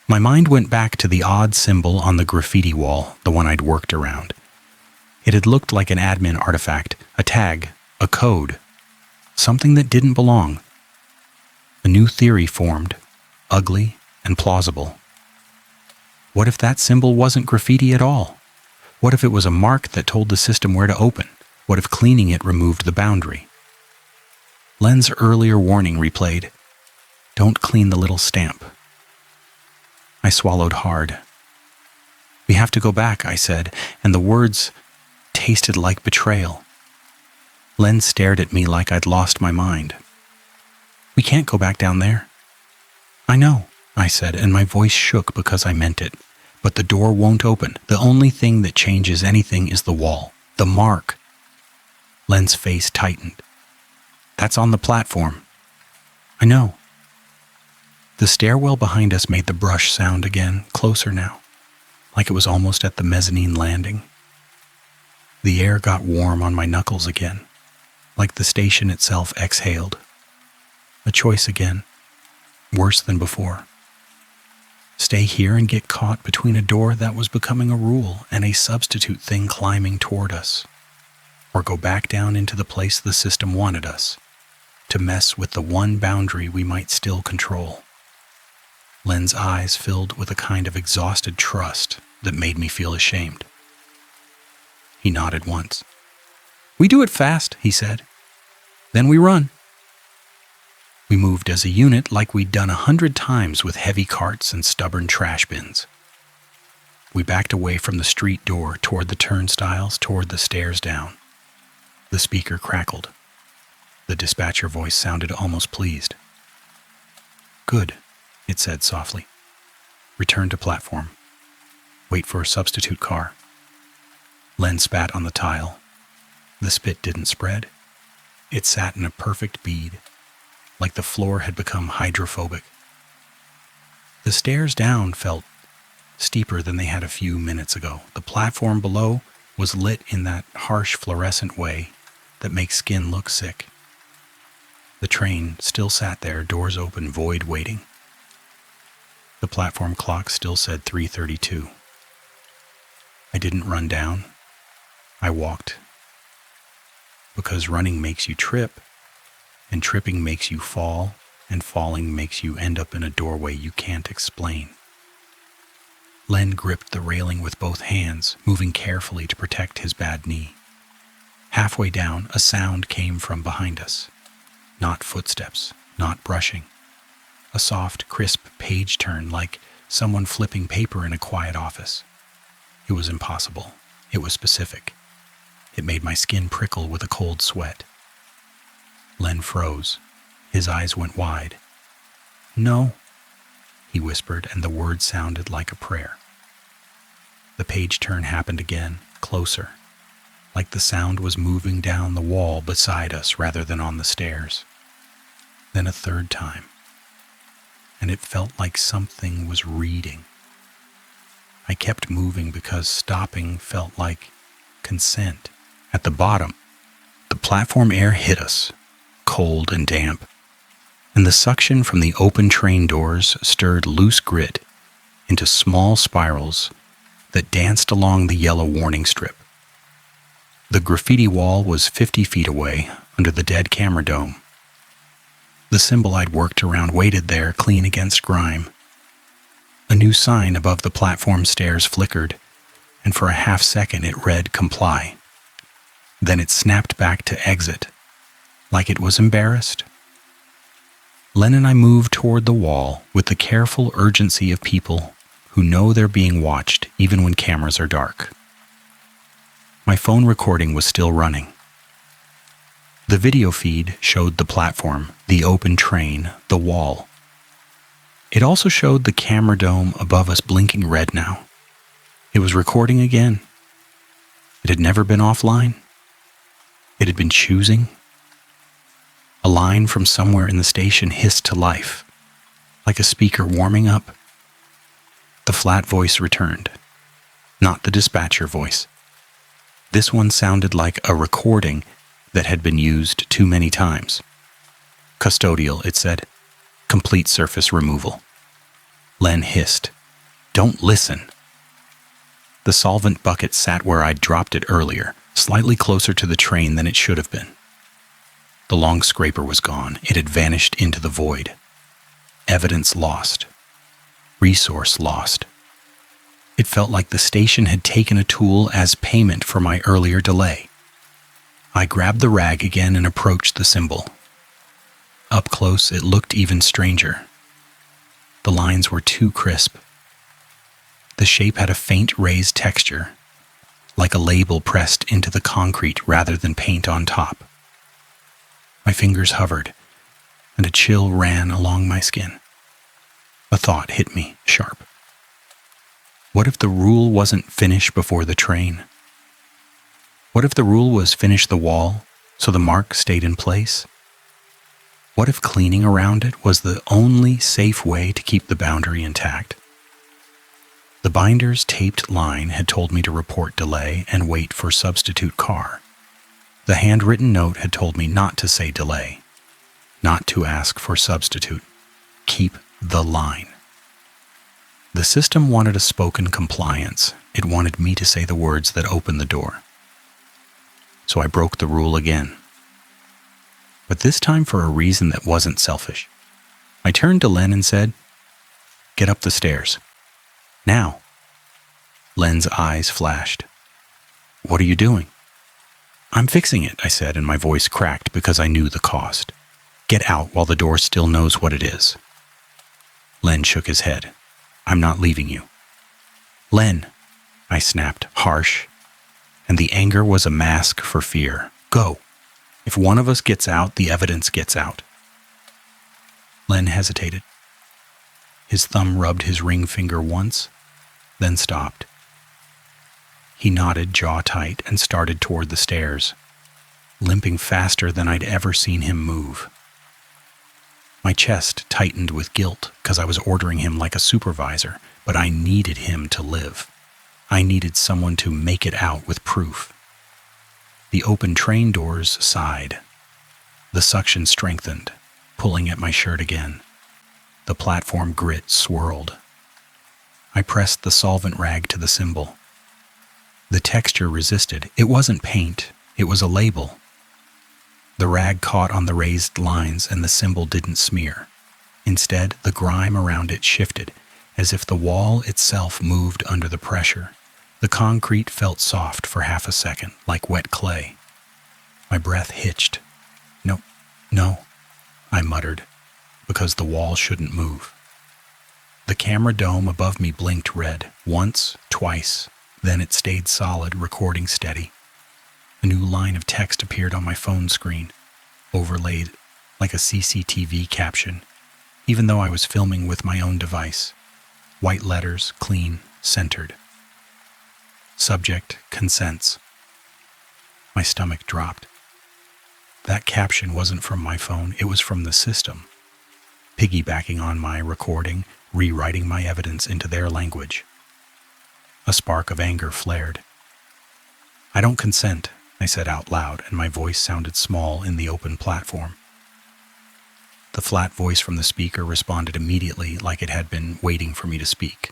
My mind went back to the odd symbol on the graffiti wall, the one I'd worked around. It had looked like an admin artifact, a tag, a code, something that didn't belong. A new theory formed, ugly and plausible. What if that symbol wasn't graffiti at all? What if it was a mark that told the system where to open? What if cleaning it removed the boundary? Len's earlier warning replayed, "Don't clean the little stamp." I swallowed hard. "We have to go back," I said, and the words tasted like betrayal. Len stared at me like I'd lost my mind. "We can't go back down there." "I know," I said, and my voice shook because I meant it. "But the door won't open. The only thing that changes anything is the wall, the mark." Len's face tightened. "That's on the platform." "I know." The stairwell behind us made the brush sound again, closer now, like it was almost at the mezzanine landing. The air got warm on my knuckles again, like the station itself exhaled. A choice again, worse than before. Stay here and get caught between a door that was becoming a rule and a substitute thing climbing toward us, or go back down into the place the system wanted us, to mess with the one boundary we might still control. Len's eyes filled with a kind of exhausted trust that made me feel ashamed. He nodded once. "We do it fast," he said. "Then we run." We moved as a unit like we'd done 100 times with heavy carts and stubborn trash bins. We backed away from the street door toward the turnstiles, toward the stairs down. The speaker crackled. The dispatcher voice sounded almost pleased. "Good," it said softly. "Return to platform. Wait for a substitute car." Len spat on the tile. The spit didn't spread. It sat in a perfect bead, like the floor had become hydrophobic. The stairs down felt steeper than they had a few minutes ago. The platform below was lit in that harsh fluorescent way that makes skin look sick. The train still sat there, doors open, void waiting. The platform clock still said 3:32. I didn't run down. I walked. Because running makes you trip, and tripping makes you fall, and falling makes you end up in a doorway you can't explain. Len gripped the railing with both hands, moving carefully to protect his bad knee. Halfway down, a sound came from behind us. Not footsteps, not brushing. A soft, crisp page turn like someone flipping paper in a quiet office. It was impossible. It was specific. It made my skin prickle with a cold sweat. Len froze. His eyes went wide. "No," he whispered, and the word sounded like a prayer. The page turn happened again, closer, like the sound was moving down the wall beside us rather than on the stairs. Then a third time, and it felt like something was reading. I kept moving because stopping felt like consent. At the bottom, the platform air hit us, cold and damp, and the suction from the open train doors stirred loose grit into small spirals that danced along the yellow warning strip. The graffiti wall was 50 feet away, under the dead camera dome. The symbol I'd worked around waited there, clean against grime. A new sign above the platform stairs flickered, and for a half second it read "Comply." Then it snapped back to "Exit," like it was embarrassed. Len and I moved toward the wall with the careful urgency of people who know they're being watched even when cameras are dark. My phone recording was still running. The video feed showed the platform, the open train, the wall. It also showed the camera dome above us blinking red now. It was recording again. It had never been offline. It had been choosing. A line from somewhere in the station hissed to life, like a speaker warming up. The flat voice returned, not the dispatcher voice. This one sounded like a recording that had been used too many times. "Custodial," it said. "Complete surface removal." Len hissed, "Don't listen." The solvent bucket sat where I'd dropped it earlier, slightly closer to the train than it should have been. The long scraper was gone. It had vanished into the void. Evidence lost. Resource lost. It felt like the station had taken a tool as payment for my earlier delay. I grabbed the rag again and approached the symbol. Up close, it looked even stranger. The lines were too crisp. The shape had a faint raised texture, like a label pressed into the concrete rather than paint on top. My fingers hovered, and a chill ran along my skin. A thought hit me, sharp. What if the rule wasn't finish before the train? What if the rule was finish the wall so the mark stayed in place? What if cleaning around it was the only safe way to keep the boundary intact? The binder's taped line had told me to report delay and wait for substitute car. The handwritten note had told me not to say delay, not to ask for substitute. Keep the line. The system wanted a spoken compliance. It wanted me to say the words that opened the door. So I broke the rule again. But this time for a reason that wasn't selfish. I turned to Len and said, "Get up the stairs. Now." Len's eyes flashed. "What are you doing?" "I'm fixing it," I said, and my voice cracked because I knew the cost. "Get out while the door still knows what it is." Len shook his head. "I'm not leaving you." "Len," I snapped, harsh, and the anger was a mask for fear. "Go. If one of us gets out, the evidence gets out." Len hesitated. His thumb rubbed his ring finger once, then stopped. He nodded, jaw tight, and started toward the stairs, limping faster than I'd ever seen him move. My chest tightened with guilt because I was ordering him like a supervisor, but I needed him to live. I needed someone to make it out with proof. The open train doors sighed. The suction strengthened, pulling at my shirt again. The platform grit swirled. I pressed the solvent rag to the symbol. The texture resisted. It wasn't paint, it was a label. The rag caught on the raised lines and the symbol didn't smear. Instead, the grime around it shifted, as if the wall itself moved under the pressure. The concrete felt soft for half a second, like wet clay. My breath hitched. No, I muttered, because the wall shouldn't move. The camera dome above me blinked red, once, twice, then it stayed solid, recording steady. A new line of text appeared on my phone screen, overlaid like a CCTV caption, even though I was filming with my own device. White letters, clean, centered. Subject, consents. My stomach dropped. That caption wasn't from my phone, it was from the system, piggybacking on my recording, rewriting my evidence into their language. A spark of anger flared. "I don't consent," I said out loud, and my voice sounded small in the open platform. The flat voice from the speaker responded immediately, like it had been waiting for me to speak.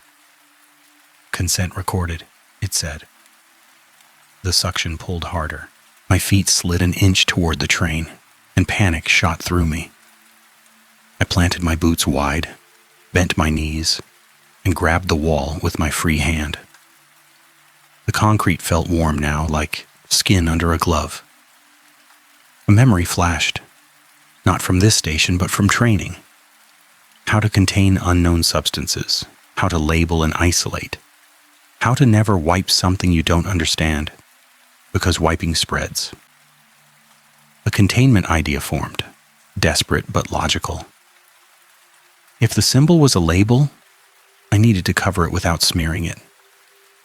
"Consent recorded," it said. The suction pulled harder. My feet slid an inch toward the train, and panic shot through me. I planted my boots wide, bent my knees, and grabbed the wall with my free hand. The concrete felt warm now, like skin under a glove. A memory flashed, not from this station, but from training. How to contain unknown substances, how to label and isolate, how to never wipe something you don't understand, because wiping spreads. A containment idea formed, desperate but logical. If the symbol was a label, I needed to cover it without smearing it.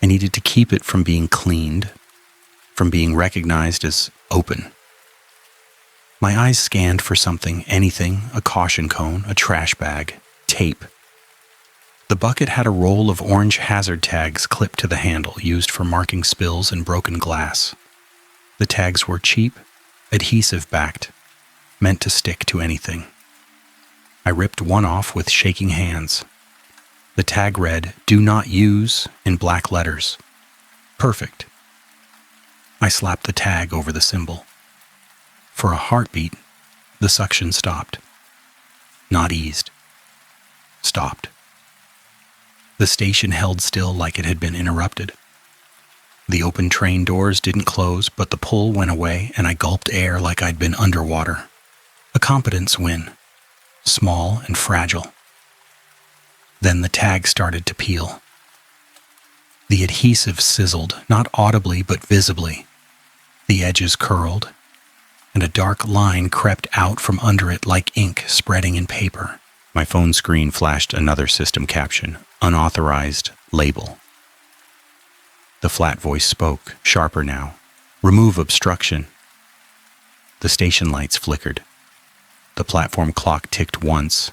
I needed to keep it from being cleaned, from being recognized as open. My eyes scanned for something, anything, a caution cone, a trash bag, tape. The bucket had a roll of orange hazard tags clipped to the handle, used for marking spills and broken glass. The tags were cheap, adhesive-backed, meant to stick to anything. I ripped one off with shaking hands. The tag read, "Do not use," in black letters. Perfect. I slapped the tag over the symbol. For a heartbeat, the suction stopped. Not eased. Stopped. The station held still like it had been interrupted. The open train doors didn't close, but the pull went away, and I gulped air like I'd been underwater. A competence win. Small and fragile. Then the tag started to peel. The adhesive sizzled, not audibly but visibly. The edges curled, and a dark line crept out from under it like ink spreading in paper. My phone screen flashed another system caption, "Unauthorized label." The flat voice spoke, sharper now. "Remove obstruction." The station lights flickered. The platform clock ticked once,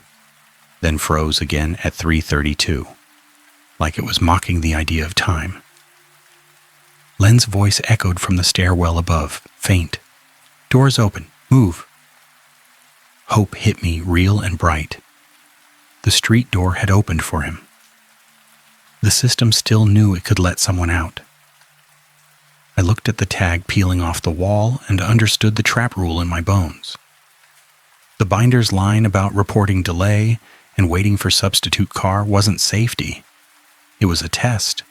then froze again at 3:32, like it was mocking the idea of time. Len's voice echoed from the stairwell above, faint. "Doors open. Move." Hope hit me real and bright. The street door had opened for him. The system still knew it could let someone out. I looked at the tag peeling off the wall and understood the trap rule in my bones. The binder's line about reporting delay and waiting for substitute car wasn't safety. It was a test.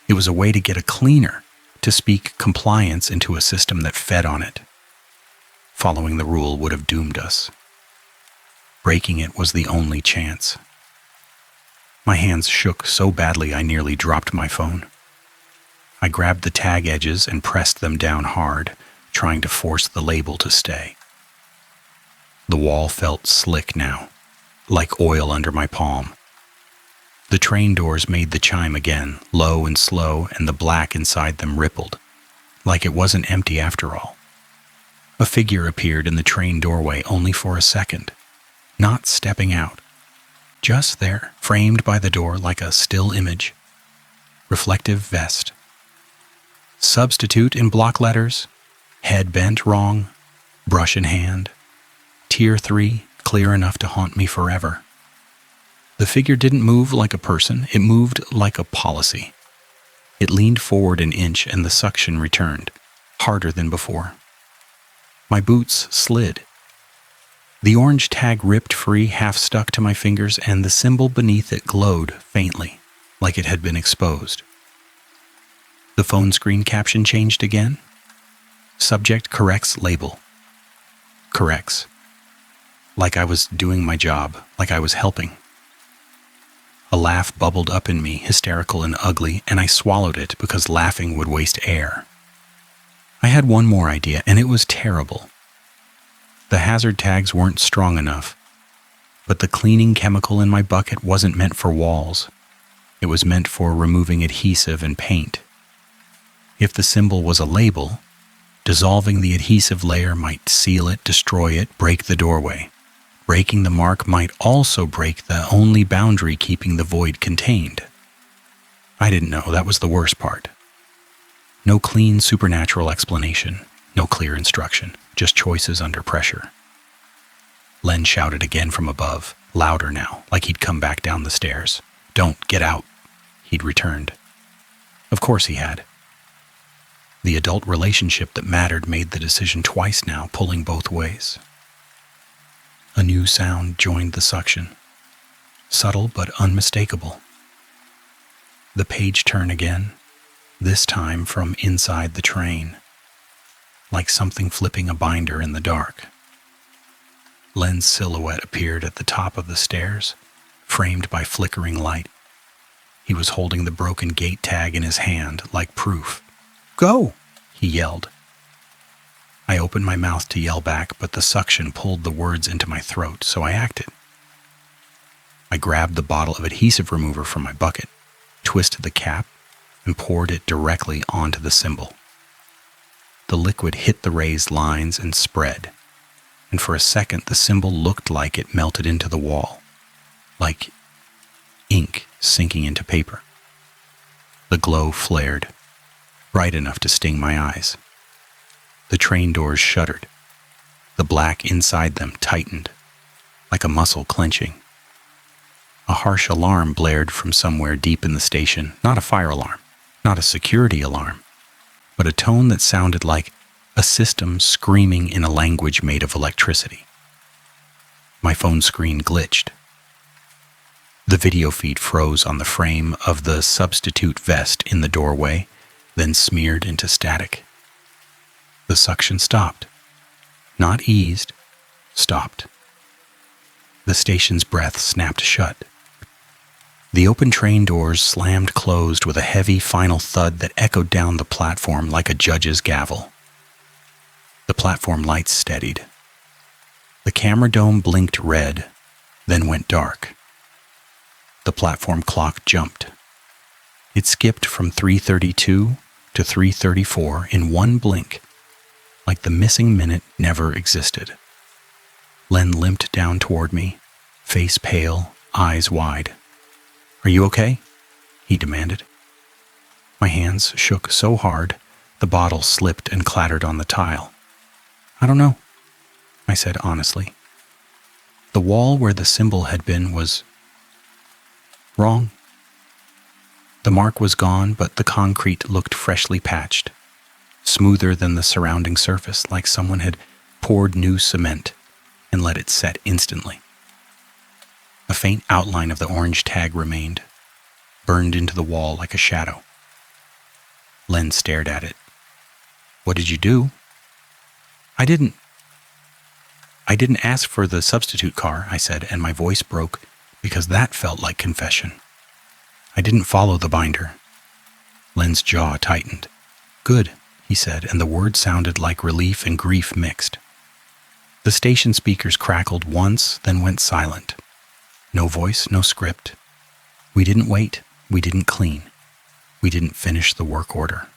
It was a way to get a cleaner, to speak compliance into a system that fed on it. Following the rule would have doomed us. Breaking it was the only chance. My hands shook so badly I nearly dropped my phone. I grabbed the tag edges and pressed them down hard, trying to force the label to stay. The wall felt slick now, like oil under my palm. The train doors made the chime again, low and slow, and the black inside them rippled, like it wasn't empty after all. A figure appeared in the train doorway only for a second, not stepping out, just there, framed by the door like a still image. Reflective vest. Substitute in block letters, head bent wrong, brush in hand. Tier 3, clear enough to haunt me forever. The figure didn't move like a person, it moved like a policy. It leaned forward an inch and the suction returned, harder than before. My boots slid. The orange tag ripped free, half stuck to my fingers, and the symbol beneath it glowed faintly, like it had been exposed. The phone screen caption changed again. Subject corrects label. Corrects. Like I was doing my job, like I was helping. A laugh bubbled up in me, hysterical and ugly, and I swallowed it because laughing would waste air. I had one more idea, and it was terrible. The hazard tags weren't strong enough, but the cleaning chemical in my bucket wasn't meant for walls. It was meant for removing adhesive and paint. If the symbol was a label, dissolving the adhesive layer might seal it, destroy it, break the doorway. Breaking the mark might also break the only boundary keeping the void contained. I didn't know, that was the worst part. No clean supernatural explanation, no clear instruction, just choices under pressure. Len shouted again from above, louder now, like he'd come back down the stairs. "Don't, get out." He'd returned. Of course he had. The adult relationship that mattered made the decision twice now, pulling both ways. A new sound joined the suction, subtle but unmistakable. The page turn again, this time from inside the train, like something flipping a binder in the dark. Len's silhouette appeared at the top of the stairs, framed by flickering light. He was holding the broken gate tag in his hand, like proof. "Go!" he yelled. I opened my mouth to yell back, but the suction pulled the words into my throat, so I acted. I grabbed the bottle of adhesive remover from my bucket, twisted the cap, and poured it directly onto the symbol. The liquid hit the raised lines and spread, and for a second the symbol looked like it melted into the wall, like ink sinking into paper. The glow flared, bright enough to sting my eyes. The train doors shuddered. The black inside them tightened, like a muscle clenching. A harsh alarm blared from somewhere deep in the station, not a fire alarm, not a security alarm, but a tone that sounded like a system screaming in a language made of electricity. My phone screen glitched. The video feed froze on the frame of the substitute vest in the doorway, then smeared into static. The suction stopped. Not eased, stopped. The station's breath snapped shut. The open train doors slammed closed with a heavy final thud that echoed down the platform like a judge's gavel. The platform lights steadied. The camera dome blinked red, then went dark. The platform clock jumped. It skipped from 3:32 to 3:34 in one blink, like the missing minute never existed. Len limped down toward me, face pale, eyes wide. "Are you okay?" he demanded. My hands shook so hard, the bottle slipped and clattered on the tile. "I don't know," I said honestly. The wall where the symbol had been was wrong. The mark was gone, but the concrete looked freshly patched, smoother than the surrounding surface, like someone had poured new cement and let it set instantly. A faint outline of the orange tag remained, burned into the wall like a shadow. Len stared at it. "What did you do?" I didn't ask for the substitute car," I said, and my voice broke because that felt like confession. "I didn't follow the binder." Len's jaw tightened. "Good," he said, and the words sounded like relief and grief mixed. The station speakers crackled once, then went silent. No voice, no script. We didn't wait, we didn't clean. We didn't finish the work order.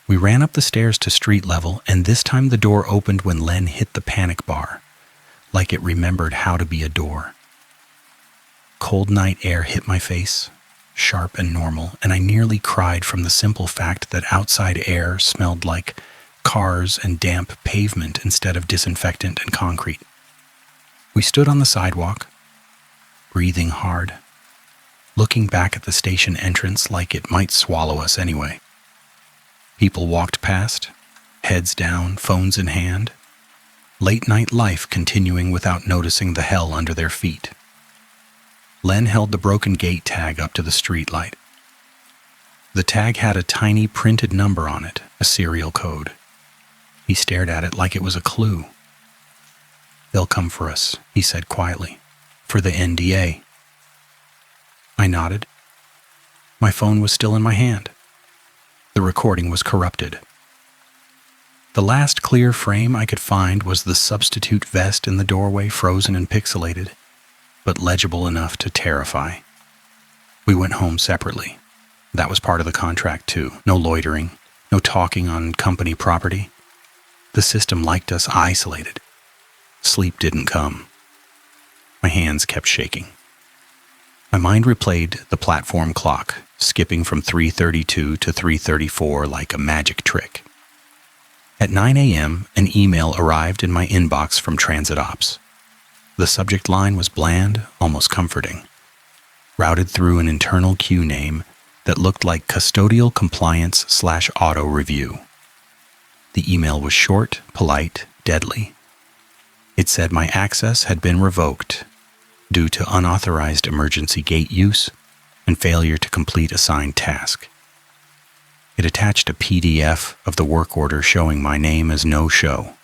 We ran up the stairs to street level, and this time the door opened when Len hit the panic bar, like it remembered how to be a door. Cold night air hit my face, sharp and normal, and I nearly cried from the simple fact that outside air smelled like cars and damp pavement instead of disinfectant and concrete. We stood on the sidewalk, breathing hard, looking back at the station entrance like it might swallow us anyway. People walked past, heads down, phones in hand. Late-night life continuing without noticing the hell under their feet. Len held the broken gate tag up to the streetlight. The tag had a tiny printed number on it, a serial code. He stared at it like it was a clue. "They'll come for us," he said quietly. "For the NDA." I nodded. My phone was still in my hand. The recording was corrupted. The last clear frame I could find was the substitute vest in the doorway, frozen and pixelated, but legible enough to terrify. We went home separately. That was part of the contract too. No loitering, no talking on company property. The system liked us isolated. Sleep didn't come. My hands kept shaking. My mind replayed the platform clock, skipping from 3:32 to 3:34 like a magic trick. At 9 a.m., an email arrived in my inbox from Transit Ops. The subject line was bland, almost comforting, routed through an internal queue name that looked like Custodial Compliance/Auto Review. The email was short, polite, deadly. It said my access had been revoked due to unauthorized emergency gate use and failure to complete assigned task. It attached a PDF of the work order showing my name as no-show,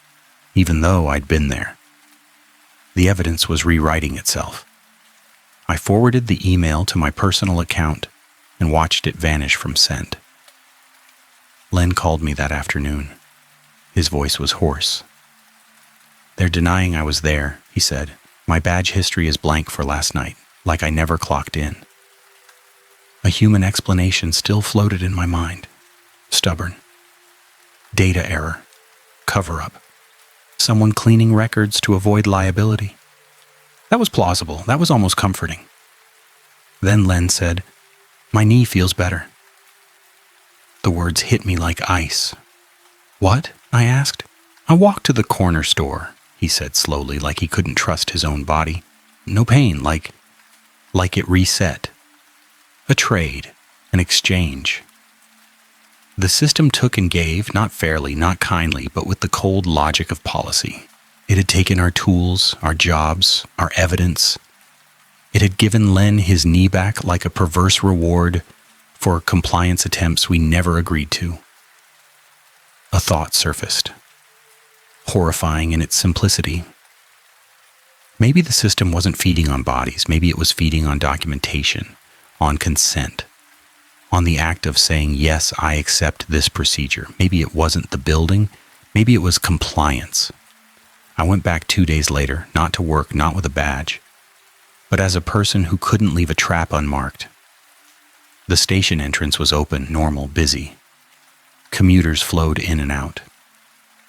even though I'd been there. The evidence was rewriting itself. I forwarded the email to my personal account and watched it vanish from sent. Len called me that afternoon. His voice was hoarse. "They're denying I was there," he said. "My badge history is blank for last night, like I never clocked in." A human explanation still floated in my mind. Stubborn. Data error. Cover-up. Someone cleaning records to avoid liability. That was plausible. That was almost comforting. Then Len said, "My knee feels better." The words hit me like ice. "What?" I asked. "I walked to the corner store," he said slowly, like he couldn't trust his own body. "No pain, like it reset. A trade, an exchange." The system took and gave, not fairly, not kindly, but with the cold logic of policy. It had taken our tools, our jobs, our evidence. It had given Len his knee back like a perverse reward for compliance attempts we never agreed to. A thought surfaced, horrifying in its simplicity. Maybe the system wasn't feeding on bodies. Maybe it was feeding on documentation, on consent, on the act of saying, "Yes, I accept this procedure." Maybe it wasn't the building. Maybe it was compliance. I went back 2 days later, not to work, not with a badge, but as a person who couldn't leave a trap unmarked. The station entrance was open, normal, busy. Commuters flowed in and out.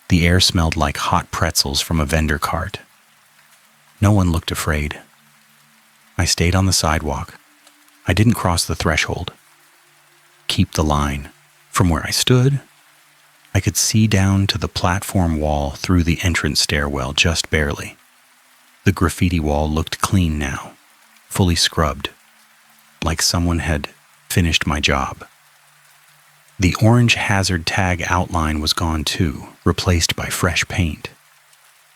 The air smelled like hot pretzels from a vendor cart. No one looked afraid. I stayed on the sidewalk. I didn't cross the threshold. Keep the line. From where I stood, I could see down to the platform wall through the entrance stairwell just barely. The graffiti wall looked clean now, fully scrubbed, like someone had finished my job. The orange hazard tag outline was gone too, replaced by fresh paint.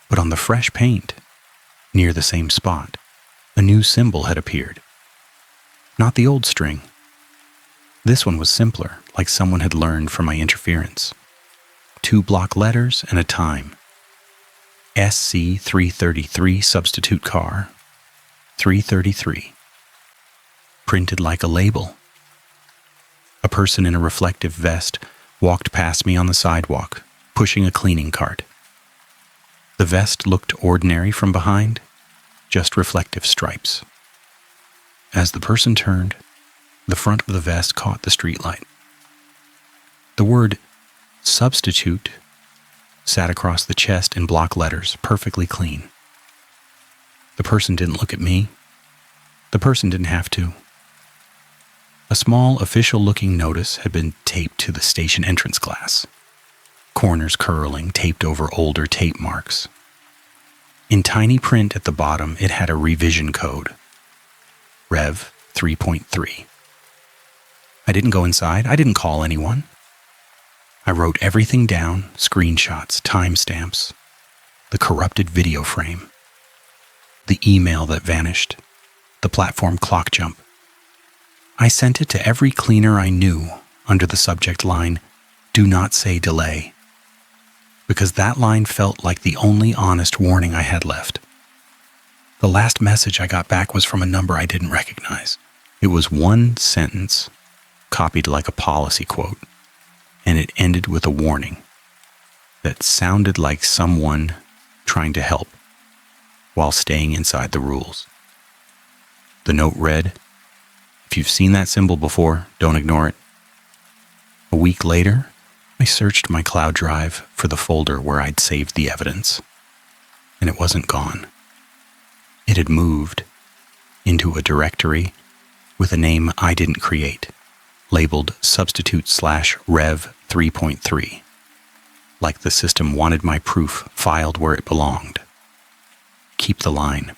But on the fresh paint, near the same spot, a new symbol had appeared. Not the old string. This one was simpler, like someone had learned from my interference. 2 block letters and a time. SC 333 substitute car, 333. Printed like a label. A person in a reflective vest walked past me on the sidewalk, pushing a cleaning cart. The vest looked ordinary from behind, just reflective stripes. As the person turned, the front of the vest caught the streetlight. The word substitute sat across the chest in block letters, perfectly clean. The person didn't look at me. The person didn't have to. A small official-looking notice had been taped to the station entrance glass, corners curling, taped over older tape marks. In tiny print at the bottom, it had a revision code, Rev 3.3. I didn't go inside. I didn't call anyone. I wrote everything down, screenshots, timestamps. the corrupted video frame, the email that vanished, the platform clock jump. I sent it to every cleaner I knew under the subject line, "Do not say delay," because that line felt like the only honest warning I had left. The last message I got back was from a number I didn't recognize. It was one sentence, copied like a policy quote, and it ended with a warning that sounded like someone trying to help while staying inside the rules. The note read, "If you've seen that symbol before, don't ignore it." A week later, I searched my cloud drive for the folder where I'd saved the evidence, and it wasn't gone. It had moved into a directory with a name I didn't create, labeled substitute/rev 3.3, like the system wanted my proof filed where it belonged. Keep the line.